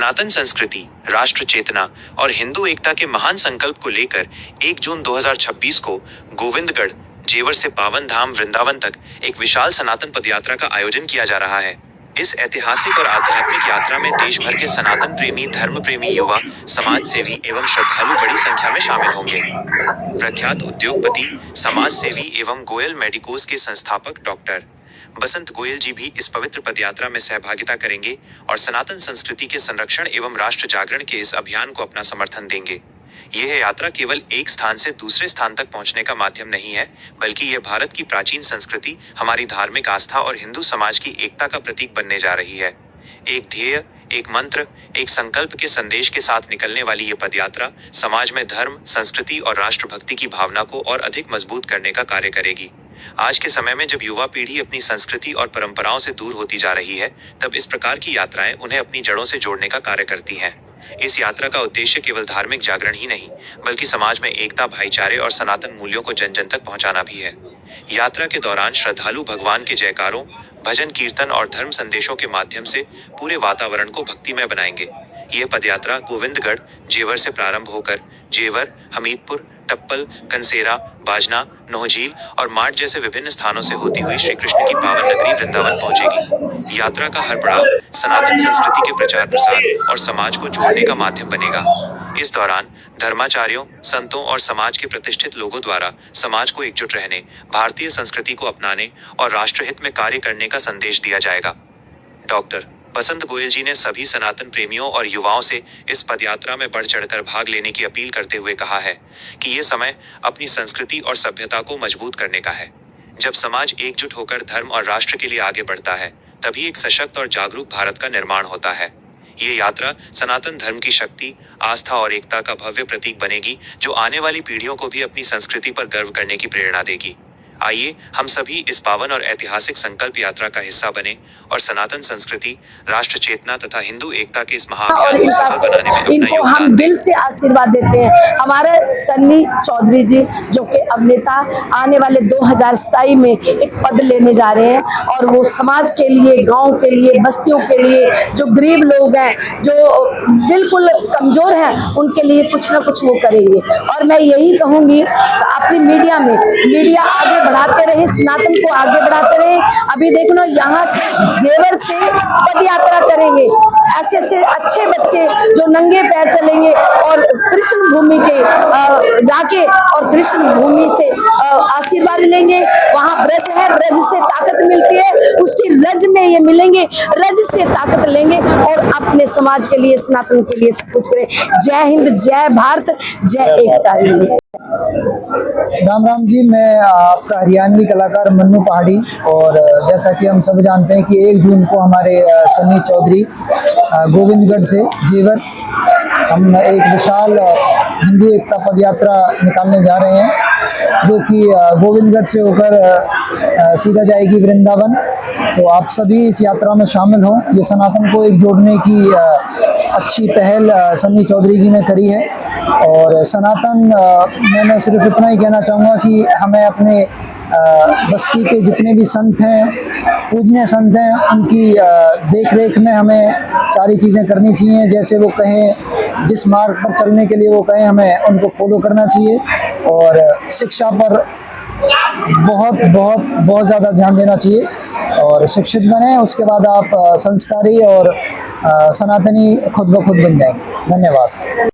सनातन संस्कृति, राष्ट्र चेतना और हिंदू एकता के महान संकल्प को लेकर 1 जून 2026 को गोविंदगढ़ जेवर से पावन धाम वृंदावन तक एक विशाल सनातन पदयात्रा का आयोजन किया जा रहा है। इस ऐतिहासिक और आध्यात्मिक यात्रा में देश भर के सनातन प्रेमी, धर्म प्रेमी युवा, समाज सेवी एवं श्रद्धालु बड़ी संख्या में शामिल होंगे। प्रख्यात उद्योगपति, समाज सेवी एवं गोयल मेडिकोज के संस्थापक डॉक्टर बसंत गोयल जी भी इस पवित्र पदयात्रा में सहभागिता करेंगे और सनातन संस्कृति के संरक्षण एवं राष्ट्र जागरण के इस अभियान को अपना समर्थन देंगे। यह यात्रा केवल एक स्थान से दूसरे स्थान तक पहुंचने का माध्यम नहीं है, बल्कि यह भारत की प्राचीन संस्कृति, हमारी धार्मिक आस्था और हिंदू समाज की एकता का प्रतीक बनने जा रही है। एक ध्येय, एक मंत्र, एक संकल्प के संदेश के साथ निकलने वाली ये पदयात्रा समाज में धर्म, संस्कृति और राष्ट्रभक्ति की भावना को और अधिक मजबूत करने का कार्य करेगी। आज के समय में जब युवा पीढ़ी अपनी संस्कृति और परंपराओं से दूर होती जा रही है, तब इस प्रकार की यात्राएं उन्हें अपनी जड़ों से जोड़ने का कार्य करती हैं। इस यात्रा का उद्देश्य केवल धार्मिक जागरण ही नहीं, बल्कि समाज में एकता, भाईचारे और सनातन मूल्यों को जन जन तक पहुंचाना भी है। यात्रा के दौरान श्रद्धालु भगवान के जयकारों, भजन कीर्तन और धर्म संदेशों के माध्यम से पूरे वातावरण को भक्तिमय बनाएंगे। यह पदयात्रा गोविंदगढ़ जेवर से प्रारंभ होकर जेवर, हमीदपुर, टप्पल, कंसेरा, बाजना, नौझील और माट जैसे विभिन्न स्थानों से होती हुई श्री कृष्ण की पावन नगरी वृंदावन पहुंचेगी। यात्रा का हर पड़ाव सनातन संस्कृति के प्रचार प्रसार और समाज को जोड़ने का माध्यम बनेगा। इस दौरान धर्माचार्यों, संतों और समाज के प्रतिष्ठित लोगों द्वारा समाज को एकजुट रहने, भारतीय संस्कृति को अपनाने और राष्ट्रहित में कार्य करने का संदेश दिया जाएगा। डॉक्टर बसंत गोयल जी ने सभी सनातन प्रेमियों और युवाओं से इस पदयात्रा में बढ़ चढ़कर भाग लेने की अपील करते हुए कहा है कि ये समय अपनी संस्कृति और सभ्यता को मजबूत करने का है। जब समाज एकजुट होकर धर्म और राष्ट्र के लिए आगे बढ़ता है, तभी एक सशक्त और जागरूक भारत का निर्माण होता है। ये यात्रा सनातन धर्म की शक्ति, आस्था और एकता का भव्य प्रतीक बनेगी, जो आने वाली पीढ़ियों को भी अपनी संस्कृति पर गर्व करने की प्रेरणा देगी। आइए हम सभी इस पावन और ऐतिहासिक संकल्प यात्रा का हिस्सा बने और सनातन संस्कृति, राष्ट्र चेतना तथा हिंदू एकता के इस महाअभियान को सफल बनाने में अपना इनको योगदान हम दिल से आशीर्वाद देते हैं। हमारे सन्नी चौधरी जी, जो कि अभिनेता, आने वाले 2027 में एक पद लेने जा रहे हैं और वो समाज के लिए, गांव के लिए, बस्तियों के लिए, जो गरीब लोग हैं, जो बिल्कुल कमजोर हैं, उनके लिए कुछ ना कुछ वो करेंगे। और मैं यही कहूँगी, अपनी मीडिया आगे बढ़ाते रहे, सनातन को आगे बढ़ाते रहे। अभी देख लो, यहाँ जेवर से पद यात्रा करेंगे ऐसे ऐसे अच्छे बच्चे जो नंगे पैर चलेंगे और कृष्ण भूमि के जाके और कृष्ण भूमि से आशीर्वाद लेंगे। वहाँ ब्रज है, ब्रज से ताकत मिलती है, उसकी रज में ये मिलेंगे, रज से ताकत लेंगे और अपने समाज के लिए, सनातन के लिए सब कुछ करें। जय हिंद, जय भारत, जय एकता। राम राम जी, मैं आपका हरियाणवी कलाकार मन्नू पहाड़ी। और जैसा कि हम सब जानते हैं कि 1 जून को हमारे सनी चौधरी गोविंदगढ़ से जेवर हम एक विशाल हिंदू एकता पदयात्रा निकालने जा रहे हैं, जो कि गोविंदगढ़ से होकर सीधा जाएगी वृंदावन। तो आप सभी इस यात्रा में शामिल हों। ये सनातन को एक जोड़ने की अच्छी पहल सन्नी चौधरी जी ने करी है। और सनातन में मैं सिर्फ इतना ही कहना चाहूँगा कि हमें अपने बस्ती के जितने भी संत हैं, पूजनीय संत हैं, उनकी देख रेख में हमें सारी चीज़ें करनी चाहिए। जैसे वो कहें, जिस मार्ग पर चलने के लिए वो कहें, हमें उनको फॉलो करना चाहिए। और शिक्षा पर बहुत ज़्यादा ध्यान देना चाहिए और शिक्षित बने, उसके बाद आप संस्कारी और सनातनी खुद ब खुद बन जाएंगे। धन्यवाद।